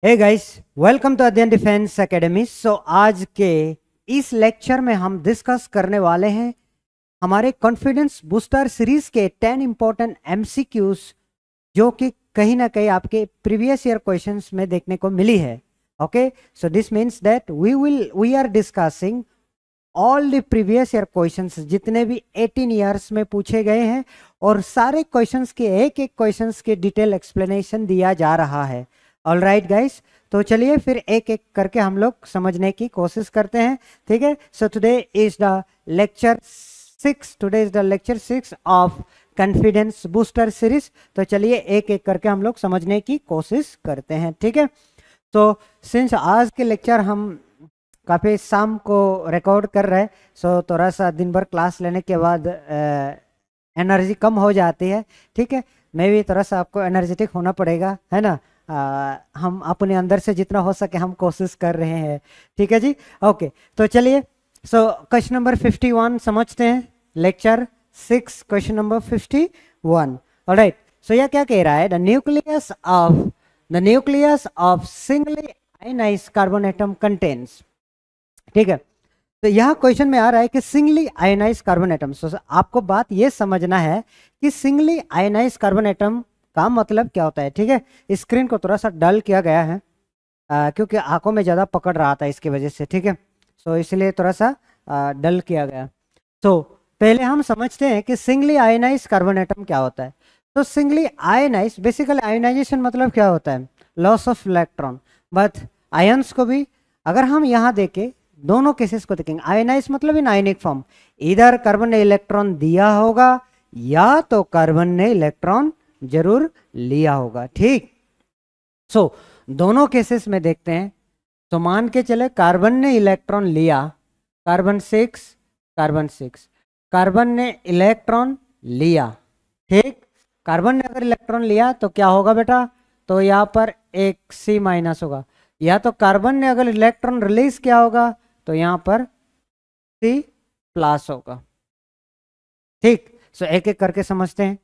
Hey guys, welcome to अध्ययन defence academy. आज के इस लेक्चर में हम डिस्कस करने वाले हैं हमारे कॉन्फिडेंस बूस्टर सीरीज के 10 इंपॉर्टेंट एमसीक्यूज जो कि कहीं ना कहीं आपके प्रीवियस ईयर क्वेश्चंस में देखने को मिली है। Okay, so this means that we are discussing all the previous year questions जितने भी 18 ईयर्स में पूछे गए हैं, और सारे क्वेश्चंस के एक एक क्वेश्चंस के डिटेल एक्सप्लेनेशन दिया जा रहा है। ऑल राइट गाइस, तो चलिए फिर एक एक करके हम लोग समझने की कोशिश करते हैं। ठीक है, so today is the lecture 6 of confidence booster series. तो चलिए एक एक करके हम लोग समझने की कोशिश करते हैं। ठीक है, तो सिंस आज के लेक्चर हम काफ़ी शाम को रिकॉर्ड कर रहे हैं, सो थोड़ा सा दिन भर क्लास लेने के बाद एनर्जी कम हो जाती है। ठीक है, मैं भी थोड़ा सा आपको एनर्जेटिक होना पड़ेगा, है ना। हम अपने अंदर से जितना हो सके हम कोशिश कर रहे हैं। ठीक है जी, ओके। तो चलिए, सो क्वेश्चन नंबर 51 समझते हैं। Lecture 6 question number 51। ऑलराइट, सो यह क्या कह रहा है? The nucleus of singly ionised carbon atom contains. ठीक है, तो यहाँ क्वेश्चन में आ रहा है कि सिंगली आयनाइज्ड कार्बन एटम। आपको बात ये समझना है कि सिंगली आयनाइज्ड कार्बन एटम का मतलब क्या होता है। ठीक है, स्क्रीन को थोड़ा सा डल किया गया है क्योंकि आंखों में ज़्यादा पकड़ रहा था इसकी वजह से। ठीक है, सो इसलिए थोड़ा सा डल किया गया। तो पहले हम समझते हैं कि सिंगली आयनाइज्ड कार्बन एटम क्या होता है। तो सिंगली आयनाइज्ड, बेसिकली आयनाइजेशन मतलब क्या होता है? Loss of electron. But ions को भी अगर हम यहाँ देखें, दोनों केसेस को देखेंगे, आयनाइज मतलब इन आयनिक फॉर्म, इधर कार्बन ने इलेक्ट्रॉन दिया होगा या तो कार्बन ने इलेक्ट्रॉन जरूर लिया होगा। ठीक, सो दोनों केसेस में देखते हैं। तो मान के चले कार्बन ने इलेक्ट्रॉन लिया, कार्बन 6 कार्बन ने इलेक्ट्रॉन लिया। ठीक, कार्बन ने अगर इलेक्ट्रॉन लिया तो क्या होगा बेटा? तो यहाँ पर एक C माइनस होगा, या तो कार्बन ने अगर इलेक्ट्रॉन रिलीज किया होगा तो यहाँ पर C प्लस होगा। ठीक, सो एक एक करके समझते हैं।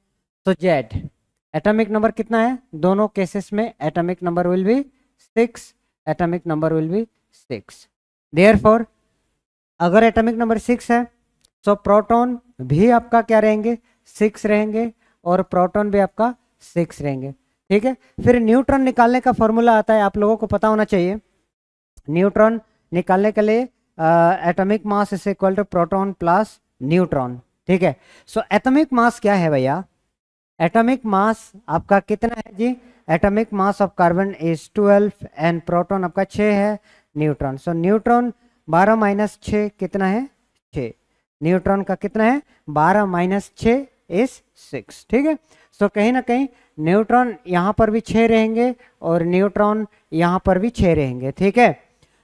तो Z एटॉमिक नंबर कितना है? दोनों केसेस में atomic number will be 6, atomic number will be 6। Therefore अगर एटॉमिक नंबर 6 है तो प्रोटॉन भी आपका क्या रहेंगे? 6 रहेंगे, और प्रोटॉन भी आपका 6 रहेंगे। ठीक है, फिर न्यूट्रॉन निकालने का फॉर्मूला आता है, आप लोगों को पता होना चाहिए। न्यूट्रॉन निकालने के लिए atomic mass is equal to proton plus neutron. ठीक है, सो एटॉमिक मास क्या है भैया? एटॉमिक मास आपका कितना है जी? Atomic mass of carbon is 12 and proton आपका 6 है, न्यूट्रॉन। सो न्यूट्रॉन 12 माइनस 6 कितना है? 6। न्यूट्रॉन का कितना है? 12 माइनस 6 इज 6। ठीक है, सो कहीं ना कहीं न्यूट्रॉन यहाँ पर भी 6 रहेंगे और न्यूट्रॉन यहाँ पर भी 6 रहेंगे। ठीक है,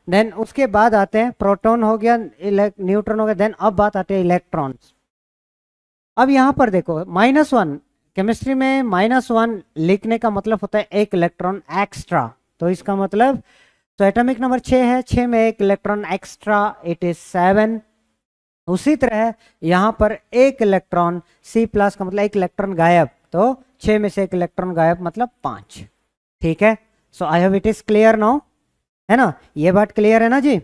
देन उसके बाद आते हैं, प्रोटॉन हो गया, न्यूट्रॉन हो गया, देन अब बात आते हैं इलेक्ट्रॉन्स। अब यहाँ पर देखो -1, केमिस्ट्री में -1 लिखने का मतलब होता है एक इलेक्ट्रॉन एक्स्ट्रा। तो इसका मतलब, तो एटॉमिक नंबर 6 है, 6 में एक इलेक्ट्रॉन एक्स्ट्रा, इट इज 7। उसी तरह यहाँ पर एक इलेक्ट्रॉन C प्लस का मतलब एक इलेक्ट्रॉन गायब, तो 6 में से एक इलेक्ट्रॉन गायब मतलब 5। ठीक है, so I hope it is clear now, है ना? ये बात क्लियर है ना जी?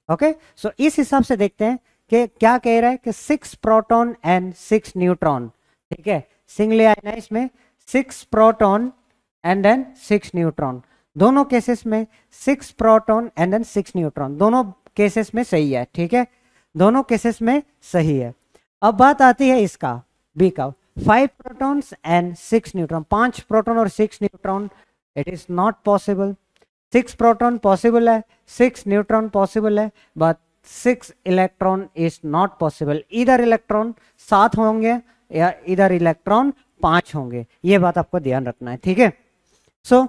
ओके, सो इस हिसाब से देखते हैं कि क्या कह रहा है कि 6 प्रोटॉन एंड 6 न्यूट्रॉन। ठीक है, सिंगली आयनाइज में 6 प्रोटॉन एंड देन 6 न्यूट्रॉन, दोनों केसेस में 6 प्रोटॉन एंड देन 6 न्यूट्रॉन, दोनों केसेस में सही है। ठीक है, दोनों केसेस में सही है। अब बात आती है इसका बी का, 5 प्रोटॉन्स एंड 6 न्यूट्रॉन, 5 प्रोटॉन और 6 neutron, it is not possible. 6 proton possible है, 6 न्यूट्रॉन पॉसिबल है, but 6 electron is not possible. इधर इलेक्ट्रॉन 7 होंगे या इधर इलेक्ट्रॉन 5 होंगे, ये बात आपको ध्यान रखना है। ठीक है, सो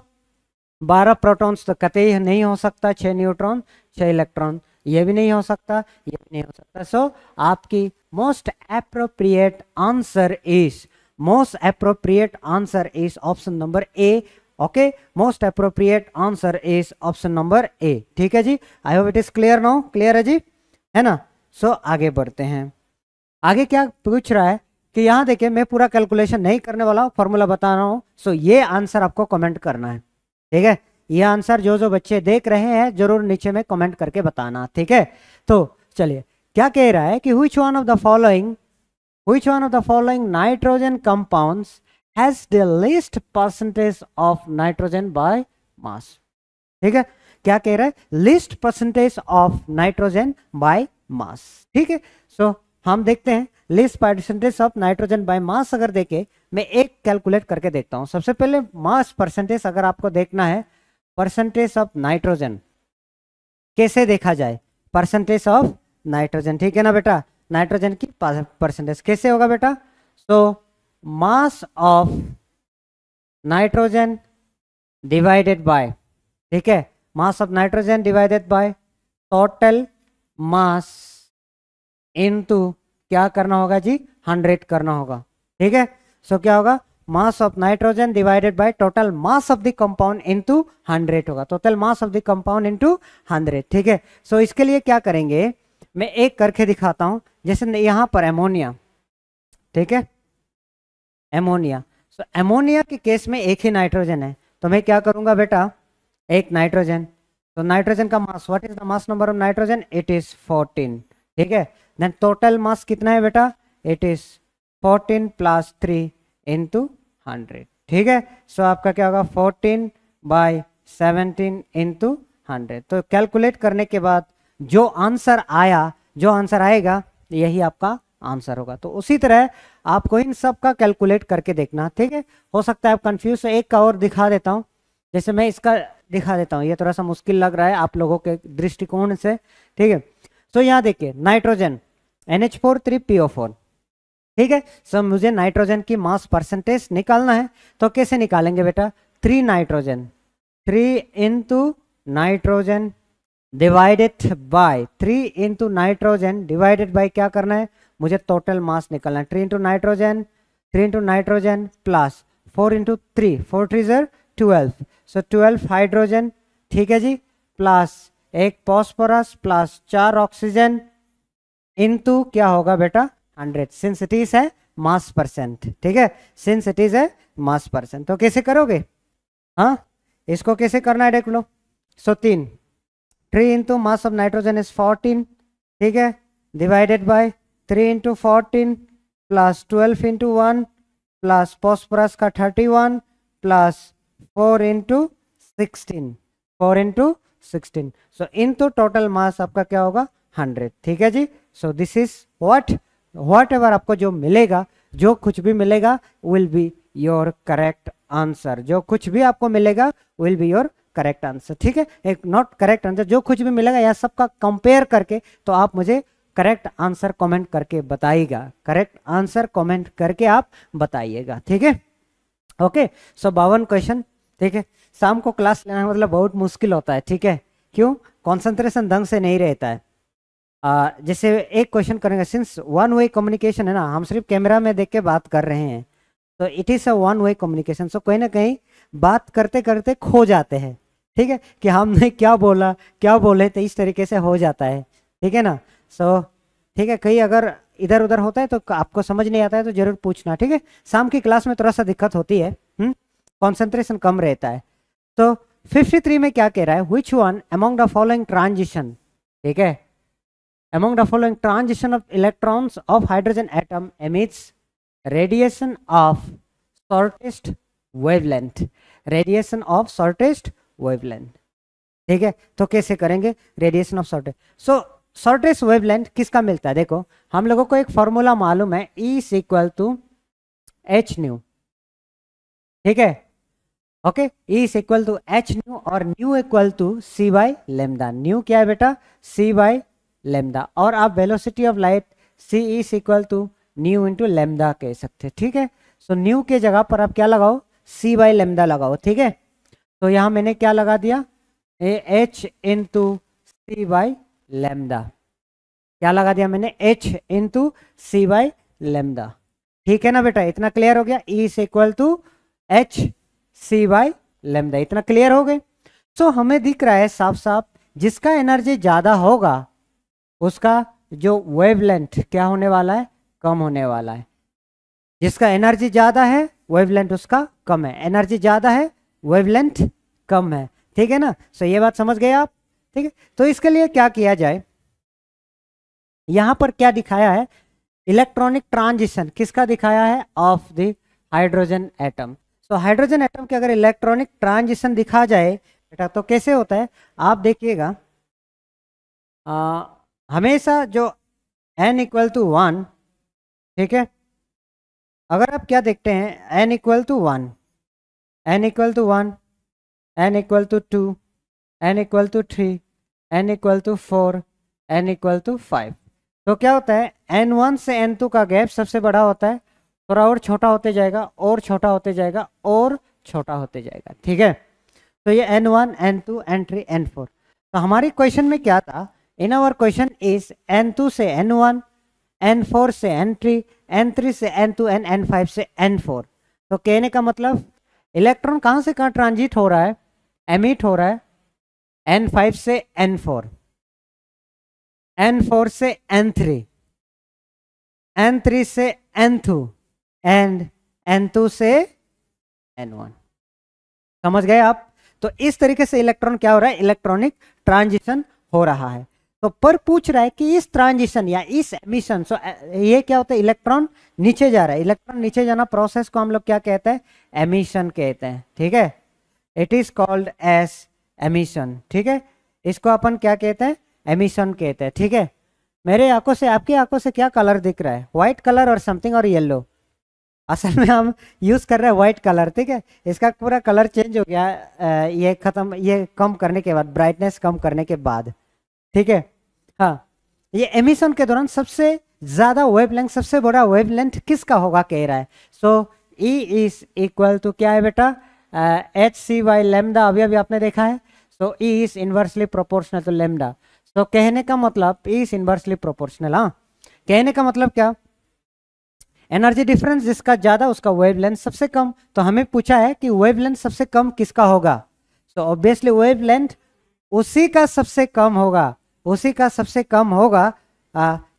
12 प्रोटॉन्स तो कतई नहीं हो सकता, 6 न्यूट्रॉन 6 इलेक्ट्रॉन, ये भी नहीं हो सकता, ये भी नहीं हो सकता। सो आपकी most appropriate answer is option number A. Okay, most appropriate answer is option number A. ठीक है जी, I hope it is clear now. Clear है जी, है ना? सो आगे बढ़ते हैं। आगे क्या पूछ रहा है कि यहाँ देखिए, मैं पूरा कैलकुलेशन नहीं करने वाला हूँ, फॉर्मूला बता रहा हूँ। सो ये आंसर आपको कमेंट करना है। ठीक है, ये आंसर जो जो बच्चे देख रहे हैं जरूर नीचे में कमेंट करके बताना, ठीक है। तो चलिए क्या कह रहा है कि which one of the following nitrogen compounds has the least percentage of nitrogen by mass, ठीक है। क्या कह रहा है, least percentage of nitrogen by mass, ठीक है। सो हम देखते हैं least percentage of nitrogen by mass अगर देखे, मैं एक कैलकुलेट करके देखता हूं। सबसे पहले मास परसेंटेज अगर आपको देखना है, परसेंटेज ऑफ नाइट्रोजन कैसे देखा जाए, परसेंटेज ऑफ नाइट्रोजन, ठीक है ना बेटा। नाइट्रोजन की परसेंटेज कैसे होगा बेटा, so mass of nitrogen divided by, ठीक है, mass of nitrogen divided by total mass into क्या करना होगा जी, 100 करना होगा, ठीक है। सो क्या होगा, मास of nitrogen divided by total mass of the compound into 100 होगा, total mass of the compound into 100, ठीक है। सो इसके लिए क्या करेंगे, मैं एक करके दिखाता हूं। जैसे यहां पर एमोनिया, ठीक है, एमोनिया। सो एमोनिया के केस में एक ही नाइट्रोजन है, तो मैं क्या करूंगा बेटा, एक नाइट्रोजन, तो नाइट्रोजन का mass, what is the mass number of nitrogen, it is 14, ठीक है। देन टोटल मास कितना है बेटा, इट इज 14 + 3 × 100, ठीक है। सो आपका क्या होगा, 14/17 × 100। तो कैलकुलेट करने के बाद जो आंसर आएगा यही आपका आंसर होगा। तो उसी तरह आपको इन सब का कैलकुलेट करके देखना, ठीक है। हो सकता है आप कंफ्यूज, तो एक का और दिखा देता हूं। जैसे मैं इसका दिखा देता हूँ, ये थोड़ा सा मुश्किल लग रहा है आप लोगों के दृष्टिकोण से, ठीक है। तो यहाँ देखिए नाइट्रोजन NH4 3PO4, ठीक है। सो मुझे नाइट्रोजन की मास परसेंटेज निकालना है, तो कैसे निकालेंगे बेटा, 3 nitrogen, 3 × nitrogen divided by 3 × nitrogen divided by क्या करना है, मुझे टोटल मास निकालना है। 3 × नाइट्रोजन, 3 × नाइट्रोजन प्लस 4 × 3, 4 3 ज़र 12, सो 12 हाइड्रोजन, ठीक है जी, प्लस एक फॉस्फोरस प्लस 4 ऑक्सीजन इनटू क्या होगा बेटा 100, सिंस इट इज है मास परसेंट, ठीक है, सिंस इट इज है मास परसेंट। तो कैसे करोगे, हाँ इसको कैसे करना है देख लो। So 3 × mass of nitrogen is 14, ठीक है, divided by 3 × 14 plus 12 × 1 plus phosphorus का 31 plus 4 × 16, 4 × 16, so into total mass आपका क्या होगा 100, ठीक है जी। So this is whatever आपको जो मिलेगा, जो कुछ भी मिलेगा will be your correct answer, जो कुछ भी आपको मिलेगा will be your correct answer, ठीक है। एक नॉट करेक्ट आंसर, जो कुछ भी मिलेगा यह सबका कंपेयर करके तो आप मुझे करेक्ट आंसर कमेंट करके बताइएगा, करेक्ट आंसर कमेंट करके आप बताइएगा, ठीक है। ओके, सो 52 क्वेश्चन, ठीक है। शाम को क्लास लेना मतलब बहुत मुश्किल होता है, ठीक है, क्यों, कंसंट्रेशन ढंग से नहीं रहता है। जैसे एक क्वेश्चन करेंगे, सिंस वन वे कम्युनिकेशन है ना, हम सिर्फ कैमरा में देख के बात कर रहे हैं, तो it is a one way communication. So कहीं ना कहीं बात करते करते खो जाते हैं, ठीक है, कि हमने क्या बोला क्या बोले, तो इस तरीके से हो जाता है, ठीक है ना। सो ठीक है, कहीं अगर इधर उधर होता है तो आपको समझ नहीं आता है तो जरूर पूछना, ठीक है। शाम की क्लास में थोड़ा सा दिक्कत होती है, कॉन्सेंट्रेशन कम रहता है। तो 53 में क्या कह रहा है, which one among the following transition, ठीक है, among the following transition of electrons of hydrogen atom emits radiation of shortest wavelength, radiation of shortest wavelength, ठीक है। तो कैसे करेंगे radiation of shortest, so shortest wavelength किसका मिलता है, देखो हम लोगों को एक फॉर्मूला मालूम है, E = hν, ठीक है, ओके, E = hν और ν = c/λ, न्यू क्या है बेटा c/λ, और आप velocity of light c is equal to nu into lambda कह सकते हैं, ठीक है। सो न्यू के जगह पर आप क्या लगाओ, c/λ लगाओ, ठीक है। तो यहाँ मैंने क्या लगा दिया, h इंटू c/λ, क्या लगा दिया मैंने, h इंटू c/λ, ठीक है ना बेटा, इतना क्लियर हो गया। E is equal to h c/λ, इतना क्लियर हो गए। सो हमें दिख रहा है साफ साफ, जिसका एनर्जी ज्यादा होगा उसका जो वेवलेंथ क्या होने वाला है, कम होने वाला है। जिसका एनर्जी ज्यादा है वेवलेंथ उसका कम है, एनर्जी ज्यादा है वेवलेंथ कम है। ठीक है ना। सो ये बात समझ गए आप, ठीक है। तो इसके लिए क्या किया जाए, यहां पर क्या दिखाया है, इलेक्ट्रॉनिक ट्रांजिशन किसका दिखाया है, of the hydrogen atom. So hydrogen atom के अगर इलेक्ट्रॉनिक ट्रांजिशन दिखा जाए बेटा तो कैसे होता है, आप देखिएगा हमेशा जो n इक्वल टू 1, ठीक है, अगर आप क्या देखते हैं n equal to 1, n equal to 1, n equal to 2, n equal to 3, n equal to 4, n equal to 5, तो क्या होता है n1 से n2 का गैप सबसे बड़ा होता है, थोड़ा और छोटा होते जाएगा और छोटा होते जाएगा और छोटा होते जाएगा, ठीक है। तो ये n1, n2, n3, n4। तो हमारी क्वेश्चन में क्या था, in our question is n2 से n1, n4 से n3, n3 से n2 एंड n5 से n4। तो कहने का मतलब इलेक्ट्रॉन कहाँ से कहाँ ट्रांजिट हो रहा है, एमिट हो रहा है n5 से n4, n4 से n3, n3 से n2 एंड n2 से n1। समझ गए आप। तो इस तरीके से इलेक्ट्रॉन क्या हो रहा है, इलेक्ट्रॉनिक ट्रांजिशन हो रहा है। तो पर पूछ रहा है कि इस ट्रांजिशन या इस एमिशन, सो ये क्या होता है, इलेक्ट्रॉन नीचे जा रहा है, इलेक्ट्रॉन नीचे जाना प्रोसेस को हम लोग क्या कहते हैं, एमिशन कहते हैं, ठीक है। It is called as emission, ठीक है, इसको अपन क्या कहते हैं, एमिशन कहते हैं, ठीक है। मेरे आंखों से, आपकी आंखों से क्या कलर दिख रहा है, व्हाइट कलर और समथिंग और येलो, असल में हम यूज कर रहे हैं व्हाइट कलर, ठीक है। इसका पूरा कलर चेंज हो गया ये खत्म, ये कम करने के बाद, ब्राइटनेस कम करने के बाद, ठीक है। हाँ, ये एमिशन के दौरान सबसे ज्यादा वेवलेंथ, सबसे बड़ा वेवलेंथ किसका होगा कह रहा है। So E is equal to क्या है बेटा, hc/λ, अभी आपने देखा है। So E is inversely proportional to lambda. तो कहने का मतलब E इज इनवर्सली प्रोपोर्शनल, हाँ, कहने का मतलब क्या, एनर्जी डिफरेंस जिसका ज्यादा उसका वेवलेंथ सबसे कम। तो हमें पूछा है कि वेवलेंथ सबसे कम किसका होगा, सो ऑब्वियसली वेवलेंथ उसी का सबसे कम होगा, उसी का सबसे कम होगा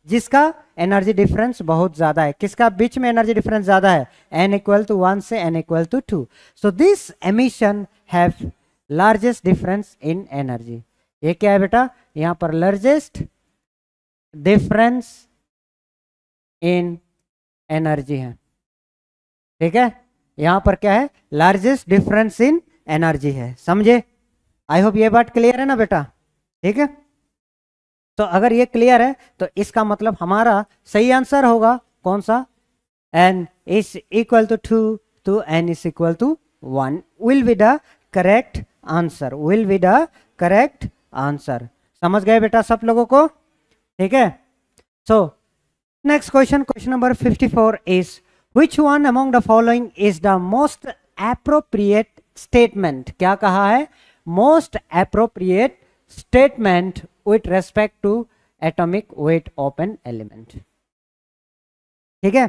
जिसका एनर्जी डिफरेंस बहुत ज्यादा है। किसका बीच में एनर्जी डिफरेंस ज्यादा है, n इक्वल टू 1 से n equal to 2। So this emission have largest difference in energy. ये क्या है बेटा, यहां पर लार्जेस्ट डिफरेंस इन एनर्जी है, ठीक है। यहां पर क्या है, लार्जेस्ट डिफरेंस इन एनर्जी है, समझे। आई होप ये बात क्लियर है ना बेटा, ठीक है। तो अगर ये क्लियर है तो इसका मतलब हमारा सही आंसर होगा कौन सा, n is equal to 2 to n is equal to 1 will be the correct answer, will be the correct answer। समझ गए बेटा सब लोगों को, ठीक है। So next question, question number 54 is which one among the following is the most appropriate statement। क्या कहा है, most appropriate statement with respect to atomic weight of an element, ठीक है।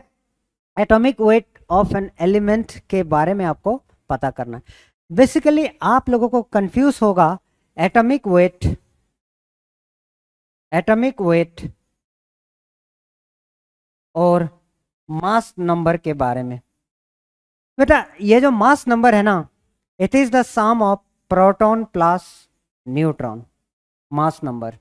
Atomic weight of an element के बारे में आपको पता करना है। बेसिकली आप लोगों को कंफ्यूज होगा एटॉमिक वेट और मास नंबर के बारे में। बेटा ये जो मास नंबर है ना, it is the sum of proton plus neutron. Mass number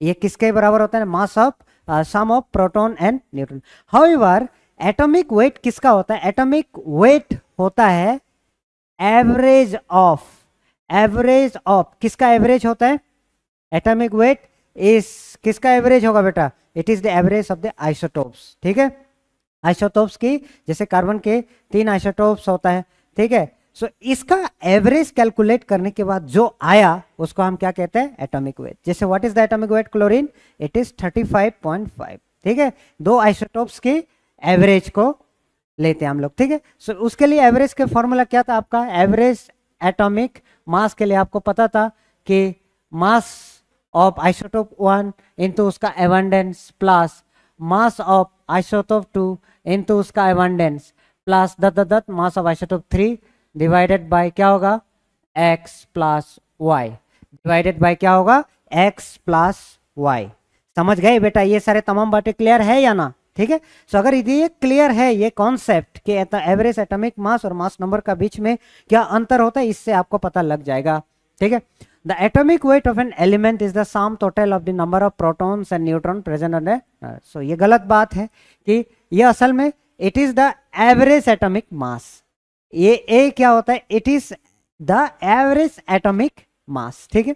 ये किसके बराबर होता है, mass of sum of proton and neutron. However atomic weight किसका होता है, एटॉमिक वेट होता है एवरेज ऑफ किसका एवरेज होता है, एटॉमिक वेट इज किसका एवरेज होगा बेटा, it is the average of the isotopes, ठीक है। आइसोटोप्स की जैसे कार्बन के 3 आइसोटोप्स होता है, ठीक है। सो इसका एवरेज कैलकुलेट करने के बाद जो आया उसको हम क्या कहते हैं, एटॉमिक वेट। जैसे what is the atomic wait chlorine, it is 35.5, ठीक है। 2 आइसोटोप्स की एवरेज को लेते हैं हम लोग, ठीक है। सो उसके लिए एवरेज का फॉर्मूला क्या था आपका, एवरेज एटॉमिक मास के लिए आपको पता था कि मास ऑफ आइसोटोप 1 इंटू उसका abundance plus mass of isotope 2 into उसका एबंडेंस प्लस दत्त mass of isotope 3 divided by क्या होगा, x plus y, divided by क्या होगा, x प्लस वाई। समझ गए बेटा, ये सारे तमाम बातें क्लियर है या ना, ठीक है। सो अगर ये क्लियर है ये कॉन्सेप्ट कि एवरेज एटॉमिक मास और मास नंबर का बीच में क्या अंतर होता है, इससे आपको पता लग जाएगा ठीक है। The atomic weight of an element is the sum total of the number of protons and neutron present on the, so ये गलत बात है कि ये असल में it is the average atomic mass. ये ए क्या होता है, it is the average atomic mass, ठीक है।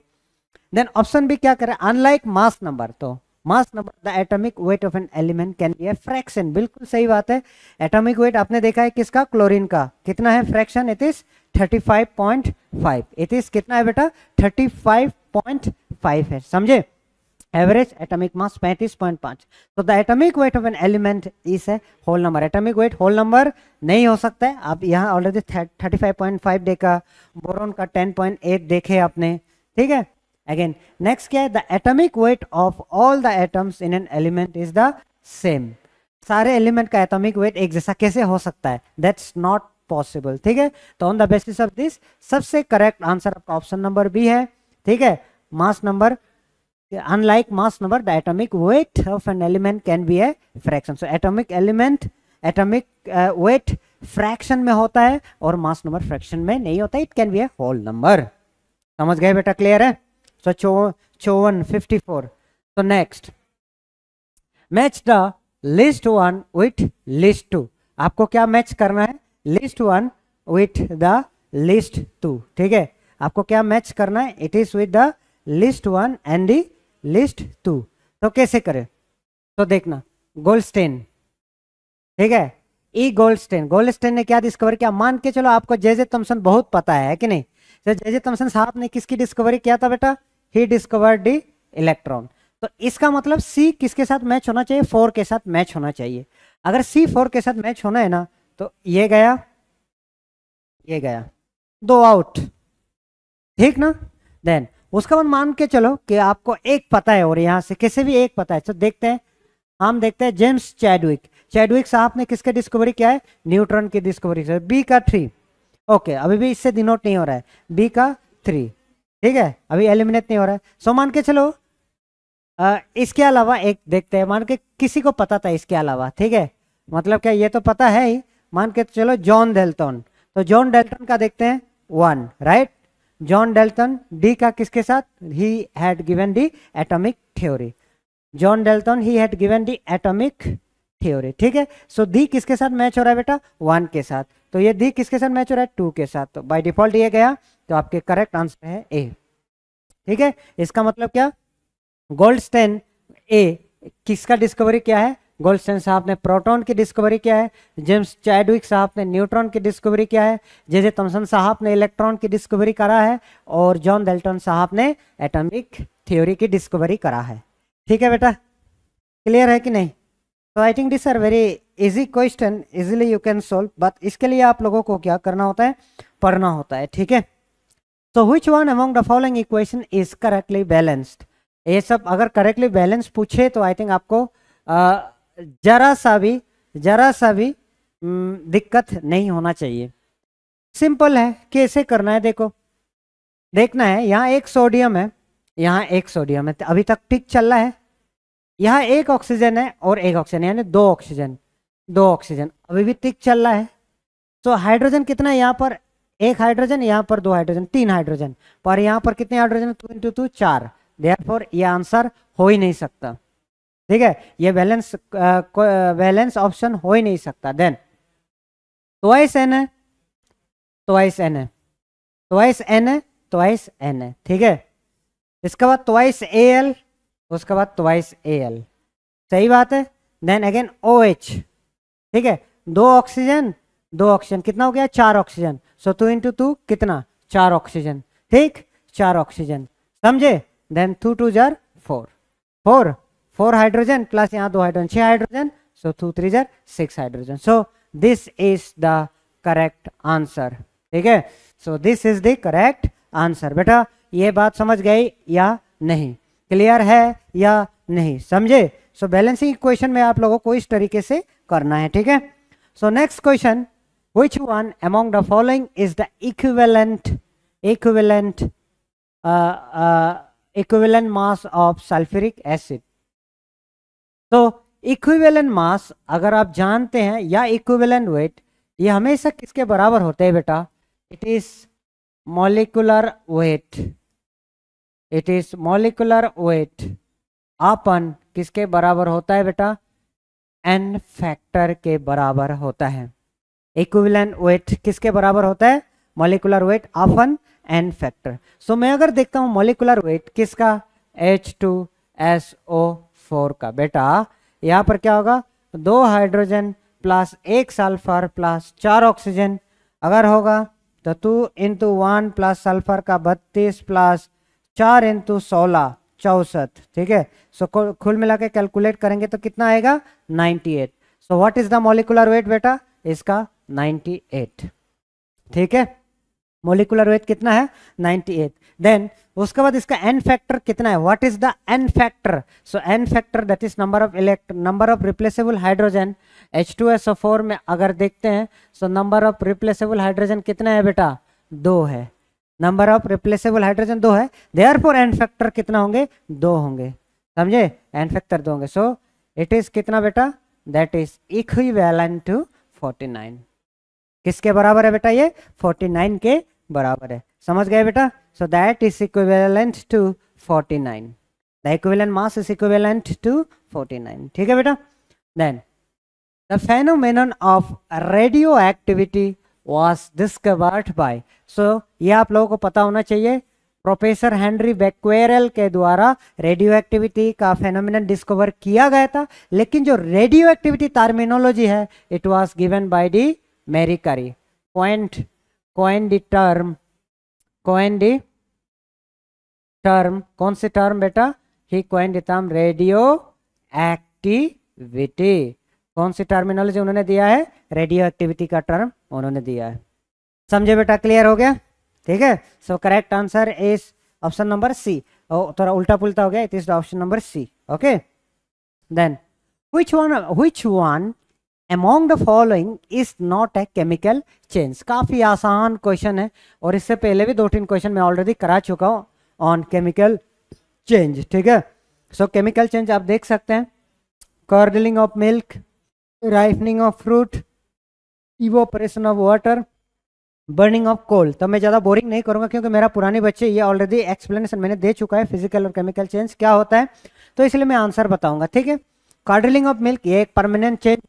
देन ऑप्शन बी क्या करें, अनलाइक मास नंबर, तो mass number the atomic weight of an element can be a fraction, बिल्कुल सही बात है। एटॉमिक वेट आपने देखा है किसका, क्लोरीन का, कितना है fraction, it is 35.5, it is कितना है बेटा 35.5 है, समझे। एवरेज एटॉमिक मास 35.5, तो the atomic weight of an element is a whole number. Atomic weight whole number नहीं हो सकता है, आप यहाँ ऑलरेडी 35.5 देखा, बोरॉन का 10.8 देखे आपने, ठीक है। अगेन नेक्स्ट क्या है, the atomic weight of all the atoms in an element is the same. सारे एलिमेंट का एटॉमिक वेट एक जैसा कैसे हो सकता है, दैट्स नॉट पॉसिबल, ठीक है। तो on the basis of this सबसे करेक्ट आंसर आपका ऑप्शन नंबर बी है, ठीक है। Mass number, unlike mass number the atomic weight of an element can be a fraction, so atomic element atomic weight fraction में होता है और mass number fraction में नहीं होता, it can be a whole number। समझ गए बेटा, क्लियर है। so 54, so next match the list 1 with list 2। आपको क्या मैच करना है, list 1 with the list 2, ठीक है। आपको क्या मैच करना है, it is with the list 1 and the list 2। तो कैसे करें, तो देखना गोल्डस्टेन, ठीक है, ई गोल्डस्टेन ने क्या डिस्कवर किया, मान के चलो आपको जे थॉमसन बहुत पता है कि नहीं। तो जे थॉमसन साहब ने किसकी डिस्कवरी किया था बेटा, ही डिस्कवर्ड द इलेक्ट्रॉन। तो इसका मतलब सी किसके साथ मैच होना चाहिए, 4 के साथ मैच होना चाहिए। अगर सी 4 के साथ मैच होना है ना, तो ये गया, ये गया, 2 आउट, ठीक ना। देन उसका बाद मान के चलो कि आपको एक पता है और यहाँ से किसी भी एक पता है, तो देखते हैं, हम देखते हैं जेम्स चैडविक साहब ने किसके डिस्कवरी किया है, न्यूट्रॉन की डिस्कवरी से, बी का 3, ओके, अभी भी इससे डिनोट नहीं हो रहा है, बी का 3, ठीक है, अभी एलिमिनेट नहीं हो रहा है। सो मान के चलो इसके अलावा एक देखते हैं, मान के किसी को पता था इसके अलावा, ठीक है, मतलब क्या ये तो पता है ही, मान के चलो जॉन डेल्टन, तो जॉन डेल्टन का देखते हैं 1, राइट। जॉन डेल्टन डी का किसके साथ, he had given the atomic theory, John Dalton he had given the atomic theory, ठीक है। सो डी किसके साथ मैच हो रहा है बेटा, 1 के साथ, तो ये डी किसके साथ मैच हो रहा है, 2 के साथ, तो बाय डिफॉल्ट ये गया, तो आपके करेक्ट आंसर है ए, ठीक है। इसका मतलब क्या, गोल्डस्टेन ए किसका डिस्कवरी किया है, गोल्डस्टेन साहब ने प्रोटॉन की डिस्कवरी किया है, जेम्स चैडविक साहब ने न्यूट्रॉन की डिस्कवरी किया है, जे थॉमसन साहब ने इलेक्ट्रॉन की डिस्कवरी करा है, और जॉन डेल्टन साहब ने एटॉमिक थ्योरी की डिस्कवरी करा है, ठीक है बेटा, क्लियर है कि नहीं। तो I think this are very easy question, easily you can solve, but इसके लिए आप लोगों को क्या करना होता है, पढ़ना होता है, ठीक है। तो which one among the following equation is correctly balanced, ये सब अगर करेक्टली बैलेंस पूछे तो आई थिंक आपको जरा सा भी दिक्कत नहीं होना चाहिए। सिंपल है, कैसे करना है, देखो देखना है, यहाँ एक सोडियम है, यहाँ एक सोडियम है, अभी तक ठीक चल रहा है, यहाँ एक ऑक्सीजन है और एक ऑक्सीजन, यानी 2 ऑक्सीजन अभी भी ठीक चल रहा है। तो हाइड्रोजन कितना है, यहाँ पर 1 हाइड्रोजन, यहाँ पर 2 हाइड्रोजन, 3 हाइड्रोजन, पर यहाँ पर कितने हाइड्रोजन, 2 × 2 4, देयरफॉर ये आंसर हो ही नहीं सकता, ठीक है, ये बैलेंस ऑप्शन हो ही नहीं सकता। देन ट्वाइस एन है, ट्वाइस एन है, ट्वाइस एन है, ट्वाइस एन है, ठीक है। इसके बाद ट्वाइस एल, उसके बाद ट्वाइस एल, सही बात है। देन अगेन OH, ठीक है, 2 ऑक्सीजन कितना हो गया, 4 ऑक्सीजन, सो 2 × 2 कितना, 4 ऑक्सीजन, ठीक, 4 ऑक्सीजन, समझे। देन 2 × 2 = 4, 4 हाइड्रोजन प्लस यहाँ 2 hydrogen, 6 hydrogen, so 2 × 3 = 6 hydrogen, so this is the correct answer, ठीक है। सो this is the correct answer. बेटा ये बात समझ गई या नहीं, क्लियर है या नहीं, समझे। सो बैलेंसिंग इक्वेशन में आप लोगों को इस तरीके से करना है, ठीक है। So next question, which one among the following is the equivalent mass of sulphuric acid. तो इक्विवेलेंट मास अगर आप जानते हैं या इक्विवेलेंट वेट, ये हमेशा किसके बराबर होते हैं बेटा, it is molecular weight, it is molecular weight अपन किसके बराबर होता है बेटा, एन फैक्टर के बराबर होता है। इक्विवेलेंट वेट किसके बराबर होता है, मॉलिक्यूलर वेट अपन एन फैक्टर। सो मैं अगर देखता हूं मॉलिक्यूलर वेट किसका, H2SO4 का, बेटा यहां पर क्या होगा, 2 hydrogen plus 1 sulphur plus 4 oxygen, अगर होगा तो 2 इंटू 1 प्लस सल्फर का 32 प्लस 4 इंटू 16 64, ठीक है। सो कुल मिला के कैलकुलेट करेंगे तो कितना आएगा, 98। So what is the molecular weight बेटा, इसका 98, ठीक है। मॉलिक्यूलर वेट कितना है, 98। देन उसके बाद इसका एन फैक्टर कितना है, what is the n factor, so n factor that is number of replaceable hydrogen. H2SO4 में अगर देखते हैं so number of replaceable hydrogen कितना है बेटा, 2 है, नंबर ऑफ रिप्लेसेबल हाइड्रोजन 2 है, देयरफॉर एन फैक्टर कितना होंगे, 2 होंगे, समझे, एन फैक्टर 2 होंगे। सो इट इज कितना बेटा, दैट इज इक्विवेलेंट टू 49, किसके बराबर है बेटा, ये 49 के बराबर है, समझ गए बेटा। So that is equivalent to 49, the equivalent mass is equivalent to 49, ठीक है बेटा। Then the phenomenon of radio activity was discovered by, so ये आप लोगों को पता होना चाहिए, प्रोफेसर हेनरी बेक्वेरेल के द्वारा रेडियो एक्टिविटी का फेनोमेनन डिस्कवर किया गया था, लेकिन जो रेडियो एक्टिविटी टर्मिनोलॉजी है it was given by the Marie Curie, coined the term, कौन से टर्म बेटा, he coined the term radio activity, कौन सी टर्मिनोलॉजी उन्होंने दिया है, रेडियो एक्टिविटी का टर्म उन्होंने दिया है, समझे बेटा, क्लियर हो गया, ठीक है। So correct answer is option number C, थोड़ा उल्टा पुल्टा हो गया, it is option number C, okay. Then which one among the following is not a chemical change, काफी आसान क्वेश्चन है, और इससे पहले भी 2-3 क्वेश्चन मैं ऑलरेडी करा चुका हूं ऑन केमिकल चेंज, ठीक है। सो केमिकल चेंज आप देख सकते हैं, curdling of milk, ripening of fruit, evaporation of water, burning of coal. तो मैं ज़्यादा बोरिंग नहीं करूंगा क्योंकि मेरा पुराने बच्चे ये ऑलरेडी एक्सप्लेनेशन मैंने दे चुका है, फिजिकल और केमिकल चेंज क्या होता है, तो इसलिए मैं आंसर बताऊंगा, ठीक है। कार्डलिंग ऑफ मिल्क ये एक परमानेंट चेंज,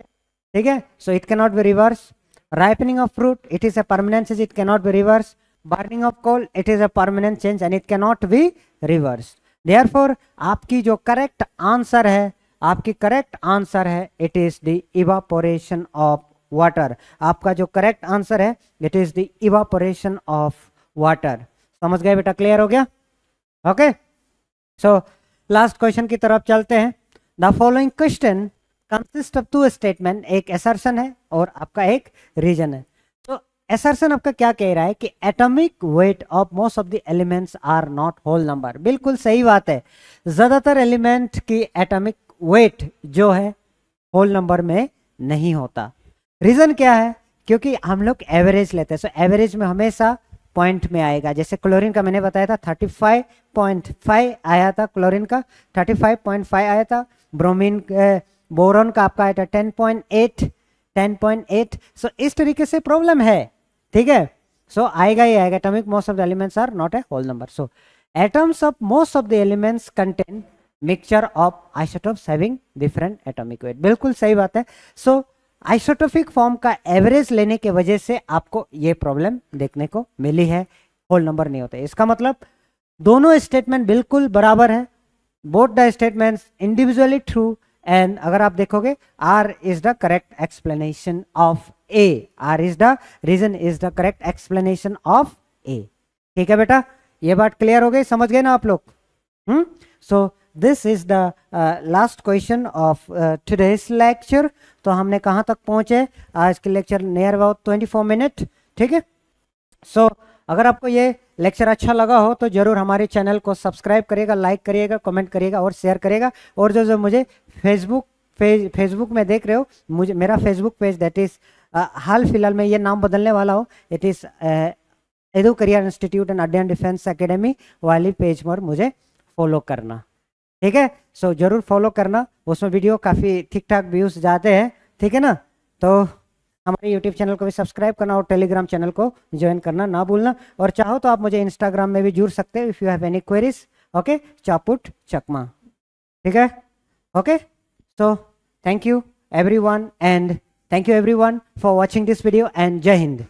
ठीक है, so it can not be reverse. Ripening of fruit it is a permanent change, it can not be reverse. Burning of coal it is a permanent change and it can not be reverse. Therefore आपकी जो correct answer है, आपकी correct answer है it is the evaporation of water, आपका जो correct answer है it is the evaporation of water, समझ गए बेटा, क्लियर हो गया, ओके। सो लास्ट क्वेश्चन की तरफ चलते हैं। The following question consist of 2 statement, एक असर्शन है और आपका एक रीजन है। तो असर्शन आपका क्या कह रहा है कि atomic weight of most of the elements are not whole number, बिल्कुल सही बात है, ज्यादातर एलिमेंट की एटॉमिक वेट जो है होल नंबर में नहीं होता। रीजन क्या है, क्योंकि हम लोग एवरेज लेते हैं, सो एवरेज में हमेशा पॉइंट में आएगा। जैसे क्लोरीन का मैंने बताया था 35.5 आया था, क्लोरीन का 35.5 आया था, ब्रोमीन बोरॉन का आपका आया था 10.8। सो इस तरीके से प्रॉब्लम है, ठीक है। सो आएगा ही आएगा, atomic most of the elements are not a whole number. So atoms of most of the elements contain mixture of isotopes having different atomic weight, बिल्कुल सही बात है। सो आइसोटोपिक फॉर्म का एवरेज लेने के वजह से आपको ये प्रॉब्लम देखने को मिली है, होल नंबर नहीं होते। इसका मतलब दोनों स्टेटमेंट बिल्कुल बराबर है, both the statements individually true, and अगर आप देखोगे R is the correct explanation of A, R is the reason is the correct explanation of A, ठीक है बेटा, ये बात क्लियर हो गई, समझ गए ना आप लोग। सो this is the last question of today's lecture. तो हमने कहाँ तक पहुंचे, आज के लेक्चर नियर अबाउट 24 मिनट, ठीक है। सो अगर आपको ये लेक्चर अच्छा लगा हो तो जरूर हमारे चैनल को सब्सक्राइब करिएगा, लाइक करिएगा, कमेंट करिएगा और शेयर करिएगा। और जो मुझे फेसबुक में देख रहे हो, मुझे मेरा फेसबुक पेज दैट इज हाल फिलहाल में ये नाम बदलने वाला हो, it is Edu Career Institute and अड्डन डिफेंस एकेडमी वाली पेज पर मुझे फॉलो करना, ठीक है। सो जरूर फॉलो करना, उसमें वीडियो काफ़ी ठीक ठाक व्यूज जाते हैं, ठीक है ना। तो हमारे यूट्यूब चैनल को भी सब्सक्राइब करना और टेलीग्राम चैनल को ज्वाइन करना ना भूलना। और चाहो तो आप मुझे इंस्टाग्राम में भी जुड़ सकते हो, if you have any queries. Okay, चापुट चकमा, ठीक है। Okay, so thank you everyone and thank you everyone for watching this video and जय हिंद।